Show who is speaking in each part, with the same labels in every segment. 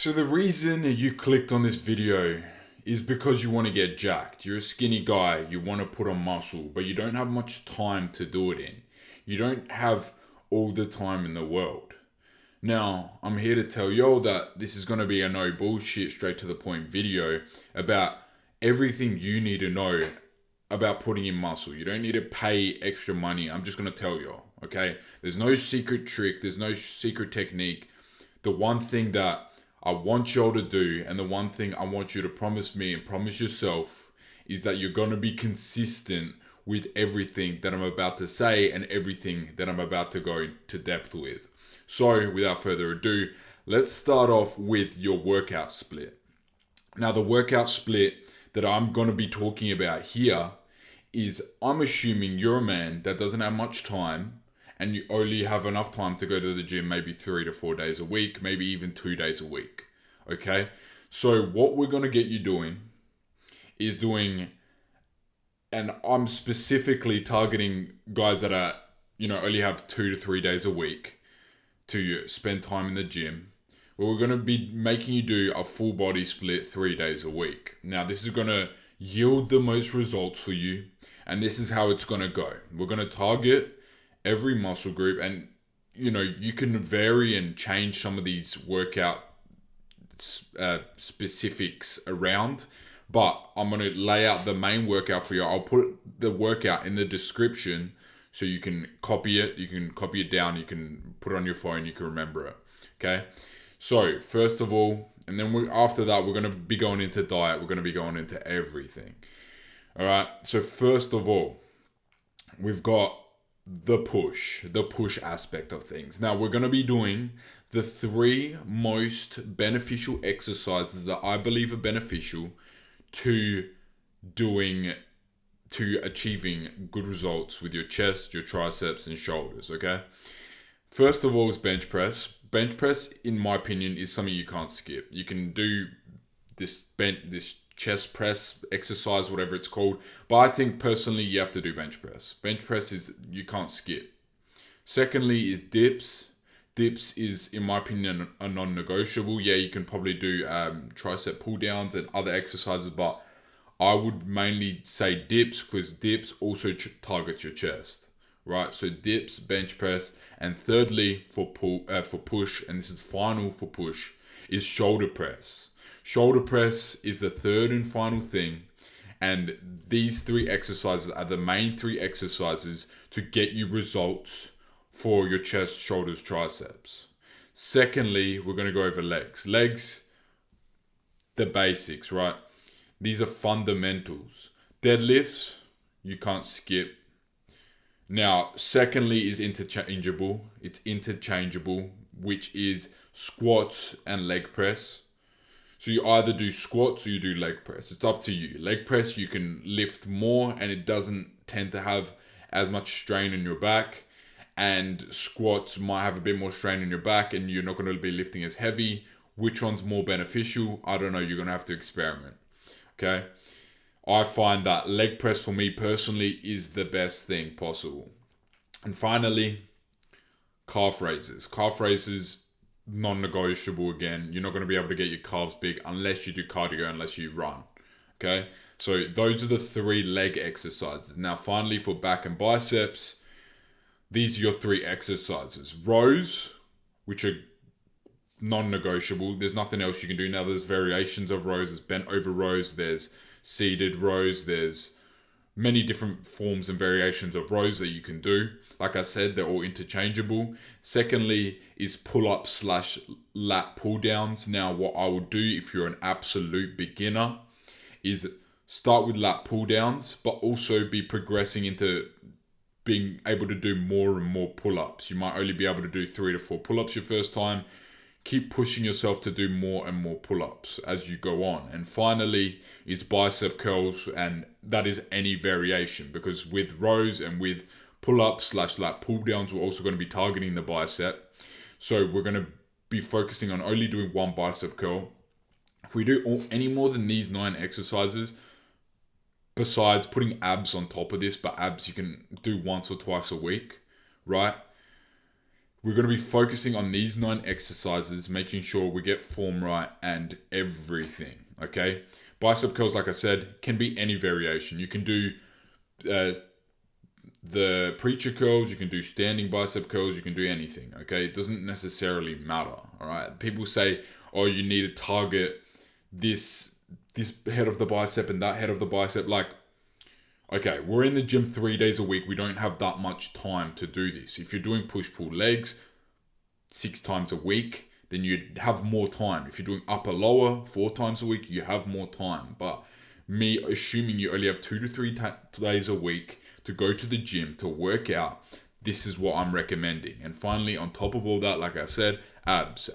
Speaker 1: So the reason you clicked on this video is because you want to get jacked. You're a skinny guy, you want to put on muscle, but you don't have much time to do it in. You don't have all the time in the world. Now, I'm here to tell you all that this is going to be a no bullshit, straight to the point video about everything you need to know about putting in muscle. You don't need to pay extra money. I'm just going to tell you, okay? There's no secret trick, there's no secret technique. The one thing that I want y'all to do, and the one thing I want you to promise me and promise yourself, is that you're going to be consistent with everything that I'm about to say and everything that I'm about to go into depth with. So, without further ado, let's start off with your workout split. Now, the workout split that I'm going to be talking about here is, I'm assuming you're a man that doesn't have much time and you only have enough time to go to the gym maybe 3 to 4 days a week, maybe even 2 days a week. Okay? So what we're going to get you doing is doing, and I'm specifically targeting guys that are, only have 2 to 3 days a week to spend time in the gym. Well, we're going to be making you do a full body split 3 days a week. Now, this is going to yield the most results for you, and this is how it's going to go. We're going to target every muscle group, and you can vary and change some of these workout specifics around, but I'm going to lay out the main workout for you. I'll put the workout in the description so you can copy it, you can copy it down, you can put it on your phone, you can remember it. Okay, so first of all, and then after that we're going to be going into diet, we're going to be going into everything. All right, so first of all, we've got the push aspect of things. Now, we're going to be doing the 3 most beneficial exercises that I believe are beneficial to achieving good results with your chest, your triceps, and shoulders. Okay, first of all is bench press. Bench press, in my opinion, is something you can't skip. You can do this chest press exercise, whatever it's called, but I think personally you have to do bench press. Bench press is, you can't skip. Secondly is dips. Dips is, in my opinion, a non-negotiable. Yeah, you can probably do tricep pull downs and other exercises, but I would mainly say dips, because dips also targets your chest, right? So dips, bench press, and thirdly for push, and this is final for push, is shoulder press. Shoulder press is the third and final thing, and these 3 exercises are the main 3 exercises to get you results for your chest, shoulders, triceps. Secondly, we're going to go over legs. Legs, the basics, right? These are fundamentals. Deadlifts, you can't skip. Now, secondly is interchangeable. It's interchangeable, which is squats and leg press. So you either do squats or you do leg press. It's up to you. Leg press, you can lift more and it doesn't tend to have as much strain in your back. And squats might have a bit more strain in your back and you're not going to be lifting as heavy. Which one's more beneficial? I don't know. You're going to have to experiment. Okay? I find that leg press for me personally is the best thing possible. And finally, calf raises. Calf raises, non-negotiable again. You're not going to be able to get your calves big unless you do cardio, unless you run. Okay, so those are the 3 leg exercises. Now finally, for back and biceps, these are your 3 exercises. Rows, which are non-negotiable. There's nothing else you can do. Now there's variations of rows. There's bent over rows, there's seated rows, there's many different forms and variations of rows that you can do. Like I said, they're all interchangeable. Secondly is pull-ups / lat pull-downs. Now, what I would do if you're an absolute beginner is start with lat pull-downs, but also be progressing into being able to do more and more pull-ups. You might only be able to do 3 to 4 pull-ups your first time. Keep pushing yourself to do more and more pull-ups as you go on. And finally is bicep curls, and that is any variation, because with rows and with pull-ups / lat pull-downs, we're also going to be targeting the bicep. So we're going to be focusing on only doing 1 bicep curl. If we do any more than these 9 exercises, besides putting abs on top of this, but abs you can do once or twice a week, right? We're going to be focusing on these 9 exercises, making sure we get form right and everything, okay? Bicep curls, like I said, can be any variation. You can do the preacher curls, you can do standing bicep curls, you can do anything, okay? It doesn't necessarily matter, all right? People say, oh, you need to target this head of the bicep and that head of the bicep. Like, okay, we're in the gym 3 days a week. We don't have that much time to do this. If you're doing push-pull legs 6 times a week, then you'd have more time. If you're doing upper lower 4 times a week, you have more time. But me assuming you only have 2 to 3 days a week to go to the gym to work out, this is what I'm recommending. And finally, on top of all that, like I said, abs,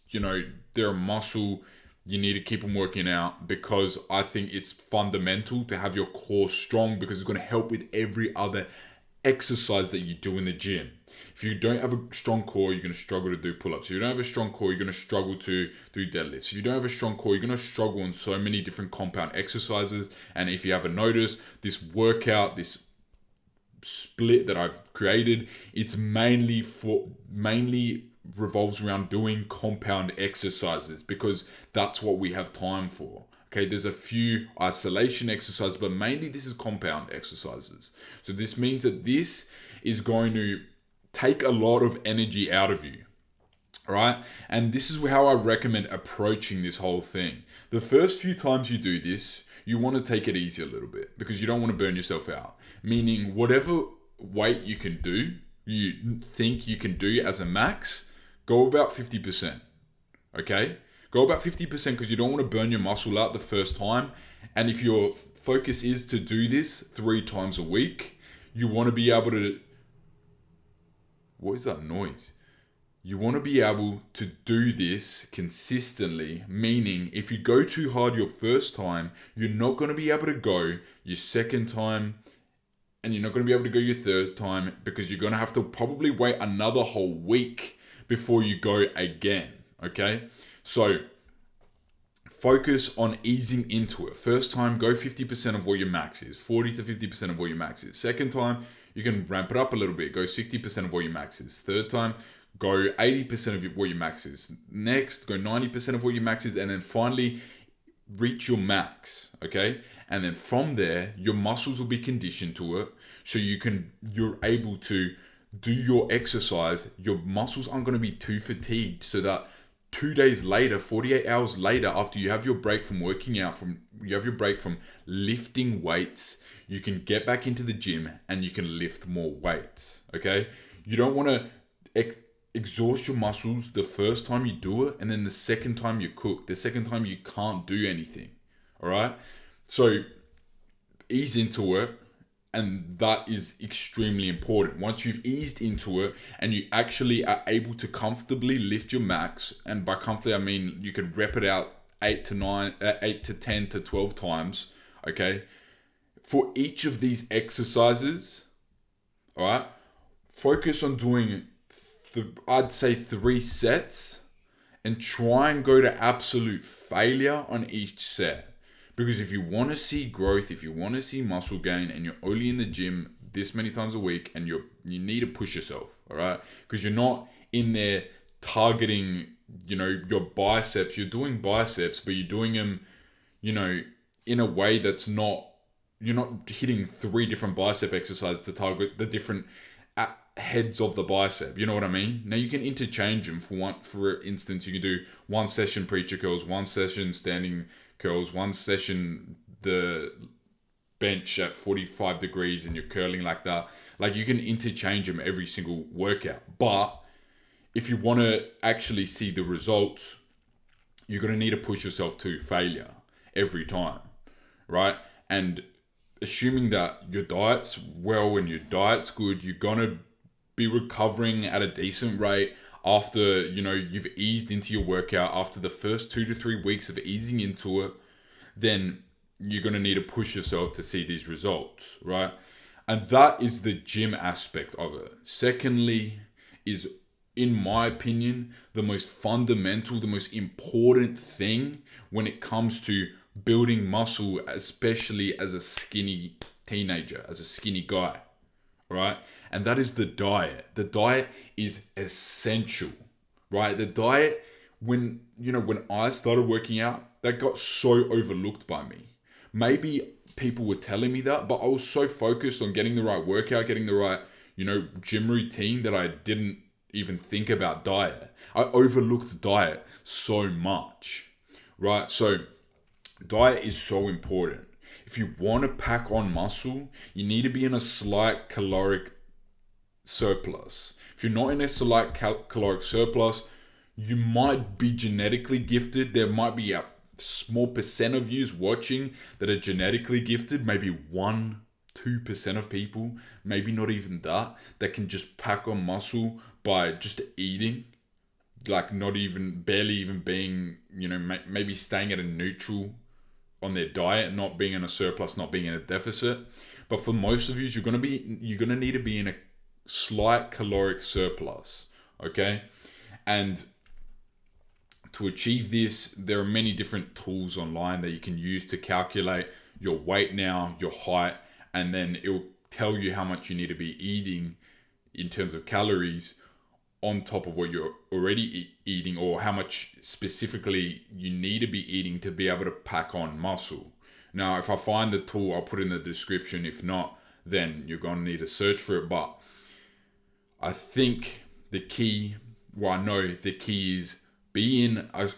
Speaker 1: you know, they're a muscle. You need to keep them working out, because I think it's fundamental to have your core strong, because it's going to help with every other exercise that you do in the gym. If you don't have a strong core, you're going to struggle to do pull-ups. If you don't have a strong core, you're going to struggle to do deadlifts. If you don't have a strong core, you're going to struggle on so many different compound exercises. And if you haven't noticed, this workout, this split that I've created, it's mainly revolves around doing compound exercises, because that's what we have time for. Okay, there's a few isolation exercises, but mainly this is compound exercises. So this means that this is going to take a lot of energy out of you. All right, and this is how I recommend approaching this whole thing. The first few times you do this, you want to take it easy a little bit, because you don't want to burn yourself out. Meaning, whatever weight you can do, you think you can do as a max, go about 50%. Okay? Go about 50%, because you don't want to burn your muscle out the first time. And if your focus is to do this 3 times a week, you want to be able to... What is that noise? You want to be able to do this consistently, meaning if you go too hard your first time, you're not going to be able to go your second time, and you're not going to be able to go your third time, because you're going to have to probably wait another whole week before you go again, okay? So focus on easing into it. First time, go 50% of what your max is, 40 to 50% of what your max is. Second time, you can ramp it up a little bit, go 60% of what your max is. Third time, go 80% of what your max is. Next, go 90% of what your max is, and then finally reach your max, okay? And then from there, your muscles will be conditioned to it, so you're able to do your exercise. Your muscles aren't going to be too fatigued, so that 2 days later, 48 hours later, after you have your break from working out, you have your break from lifting weights, you can get back into the gym and you can lift more weights, okay? You don't want to exhaust your muscles the first time you do it, and then the second time you cook. The second time you can't do anything, all right? So ease into it, and that is extremely important. Once you've eased into it and you actually are able to comfortably lift your max, and by comfortably I mean you could rep it out 8 to 10 to 12 times, okay? For each of these exercises, all right, focus on doing, I'd say 3 sets, and try and go to absolute failure on each set. Because if you want to see growth, if you want to see muscle gain, and you're only in the gym this many times a week, and you need to push yourself, all right? Because you're not in there targeting, your biceps. You're doing biceps, but you're doing them, in a way that's not, you're not hitting 3 different bicep exercises to target the different heads of the bicep. You know what I mean? Now you can interchange them. For instance, you can do 1 session preacher curls, 1 session standing curls, 1 session the bench at 45 degrees, and you're curling like that. Like, you can interchange them every single workout. But if you want to actually see the results, you're going to need to push yourself to failure every time, right? And assuming that your diet's well and your diet's good, you're going to be recovering at a decent rate after, you've eased into your workout. After the first 2 to 3 weeks of easing into it, then you're going to need to push yourself to see these results, right? And that is the gym aspect of it. Secondly is, in my opinion, the most fundamental, the most important thing when it comes to building muscle, especially as a skinny teenager, as a skinny guy, right? and that is the diet. The diet is essential, right? The diet, when I started working out, that got so overlooked by me. Maybe people were telling me that, but I was so focused on getting the right workout, getting the right, gym routine, that I didn't even think about diet. I overlooked diet so much, right? So diet is so important. If you want to pack on muscle, you need to be in a slight caloric surplus. If you're not in a slight caloric surplus, you might be genetically gifted. There might be a small percent of you watching that are genetically gifted, maybe 1-2% of people, maybe not even that can just pack on muscle by just eating, like not even, barely even being, maybe staying at a neutral on their diet, not being in a surplus, not being in a deficit. But for most of you, you're gonna need to be in a slight caloric surplus, okay? And to achieve this, there are many different tools online that you can use to calculate your weight now, your height, and then it will tell you how much you need to be eating in terms of calories on top of what you're already eating, or how much specifically you need to be eating to be able to pack on muscle. Now, if I find the tool, I'll put it in the description. If not, then you're going to need to search for it. But I think the key is be in a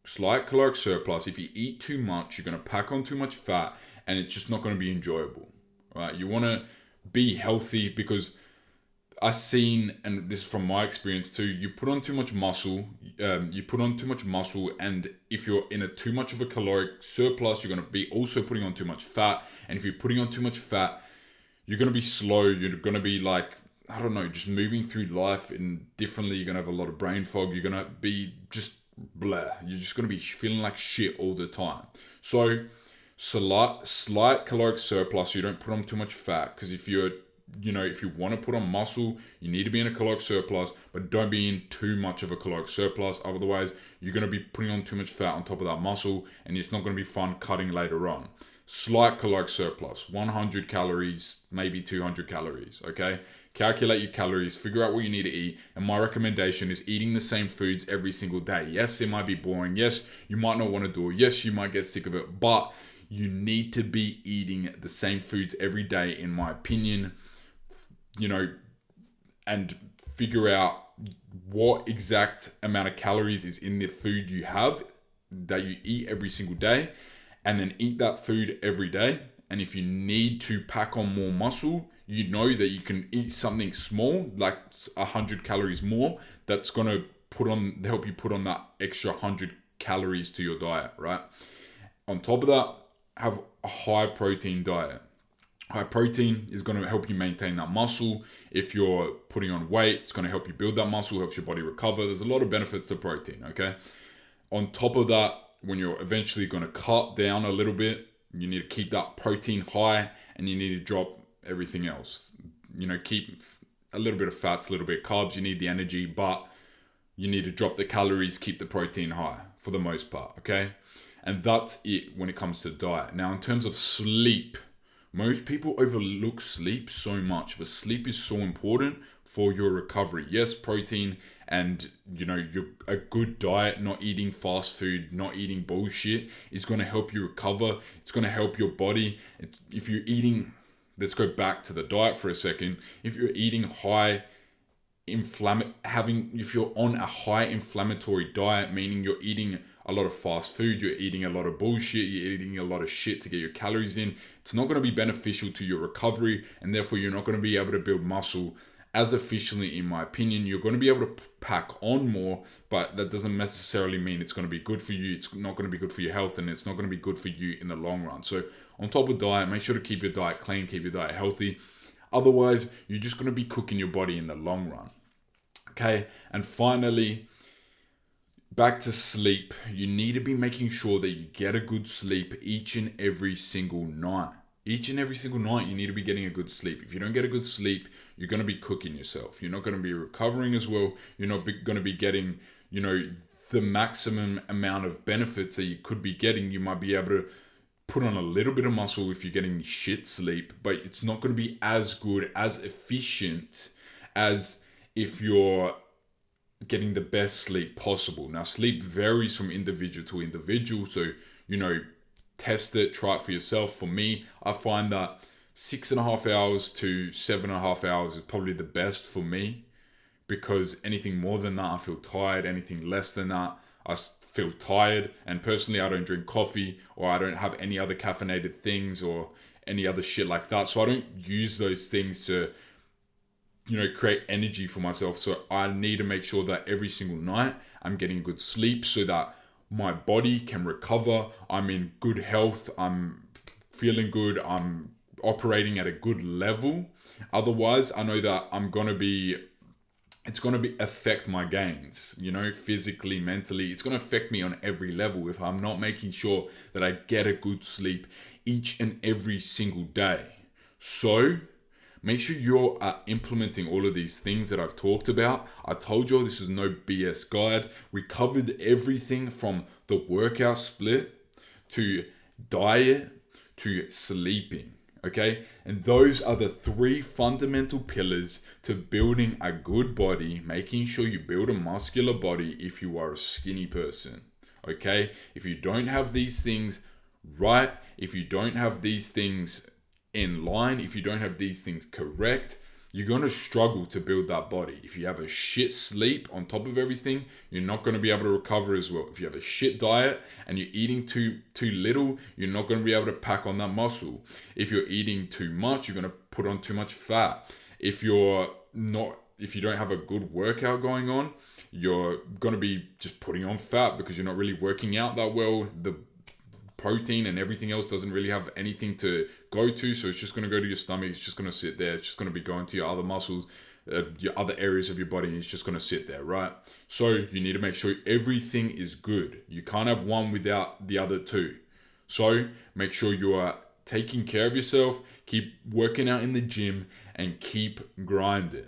Speaker 1: slight caloric surplus. If you eat too much, you're going to pack on too much fat, and it's just not going to be enjoyable, right? You want to be healthy, because I've seen, and this is from my experience too, you put on too much muscle, and if you're in a too much of a caloric surplus, you're going to be also putting on too much fat. And if you're putting on too much fat, you're going to be slow. You're going to be like, I don't know, just moving through life differently. You're going to have a lot of brain fog. You're going to be just blah. You're just going to be feeling like shit all the time. So slight caloric surplus, so you don't put on too much fat. Because if you want to put on muscle, you need to be in a caloric surplus, but don't be in too much of a caloric surplus. Otherwise, you're going to be putting on too much fat on top of that muscle, and it's not going to be fun cutting later on. Slight caloric surplus, 100 calories, maybe 200 calories, okay? Calculate your calories, figure out what you need to eat, and my recommendation is eating the same foods every single day. Yes, it might be boring. Yes, you might not want to do it. Yes, you might get sick of it, but you need to be eating the same foods every day, in my opinion, and figure out what exact amount of calories is in the food you have that you eat every single day, and then eat that food every day. And if you need to pack on more muscle, you know that you can eat something small, like 100 calories more, that's going to help you put on that extra 100 calories to your diet, right? On top of that, have a high protein diet. High protein is going to help you maintain that muscle. If you're putting on weight, it's going to help you build that muscle, helps your body recover. There's a lot of benefits to protein, okay? On top of that, when you're eventually going to cut down a little bit, you need to keep that protein high, and you need to drop everything else. Keep a little bit of fats, a little bit of carbs. You need the energy, but you need to drop the calories, keep the protein high for the most part, okay? And that's it when it comes to diet. Now, in terms of sleep, most people overlook sleep so much, but sleep is so important for your recovery. Yes, protein and, a good diet, not eating fast food, not eating bullshit, is going to help you recover. It's going to help your body. If you're eating, let's go back to the diet for a second. If you're eating if you're on a high inflammatory diet, meaning you're eating a lot of fast food, you're eating a lot of bullshit, you're eating a lot of shit to get your calories in, it's not going to be beneficial to your recovery, and therefore you're not going to be able to build muscle as efficiently, in my opinion. You're going to be able to pack on more, but that doesn't necessarily mean it's going to be good for you. It's not going to be good for your health, and it's not going to be good for you in the long run. So on top of diet, make sure to keep your diet clean, keep your diet healthy. Otherwise, you're just going to be cooking your body in the long run. Okay, and finally, back to sleep. You need to be making sure that you get a good sleep each and every single night. Each and every single night, you need to be getting a good sleep. If you don't get a good sleep, you're going to be cooking yourself. You're not going to be recovering as well. You're not going to be getting, the maximum amount of benefits that you could be getting. You might be able to put on a little bit of muscle if you're getting shit sleep, but it's not going to be as good, as efficient as if you're getting the best sleep possible. Now, sleep varies from individual to individual, so, test it, try it for yourself. For me, I find that 6.5 hours to 7.5 hours is probably the best for me, because anything more than that, I feel tired. Anything less than that, I feel tired. And personally, I don't drink coffee, or I don't have any other caffeinated things or any other shit like that. So I don't use those things to, create energy for myself. So I need to make sure that every single night I'm getting good sleep so that my body can recover. I'm in good health. I'm feeling good. I'm operating at a good level. Otherwise, I know that it's going to affect my gains, physically, mentally. It's going to affect me on every level if I'm not making sure that I get a good sleep each and every single day. So make sure you're implementing all of these things that I've talked about. I told you this is no BS guide. We covered everything from the workout split to diet to sleeping. Okay, and those are the 3 fundamental pillars to building a good body, making sure you build a muscular body if you are a skinny person. Okay, if you don't have these things right, if you don't have these things in line, if you don't have these things correct, you're going to struggle to build that body. If you have a shit sleep on top of everything, you're not going to be able to recover as well. If you have a shit diet and you're eating too little, you're not going to be able to pack on that muscle. If you're eating too much, you're going to put on too much fat. If you don't have a good workout going on, you're going to be just putting on fat because you're not really working out that well. The protein and everything else doesn't really have anything to go to, so it's just going to go to your stomach. It's just going to sit there. It's just going to be going to your other muscles, your other areas of your body, and it's just going to sit there, right? So you need to make sure everything is good. You can't have one without the other two. So make sure you are taking care of yourself, keep working out in the gym, and keep grinding.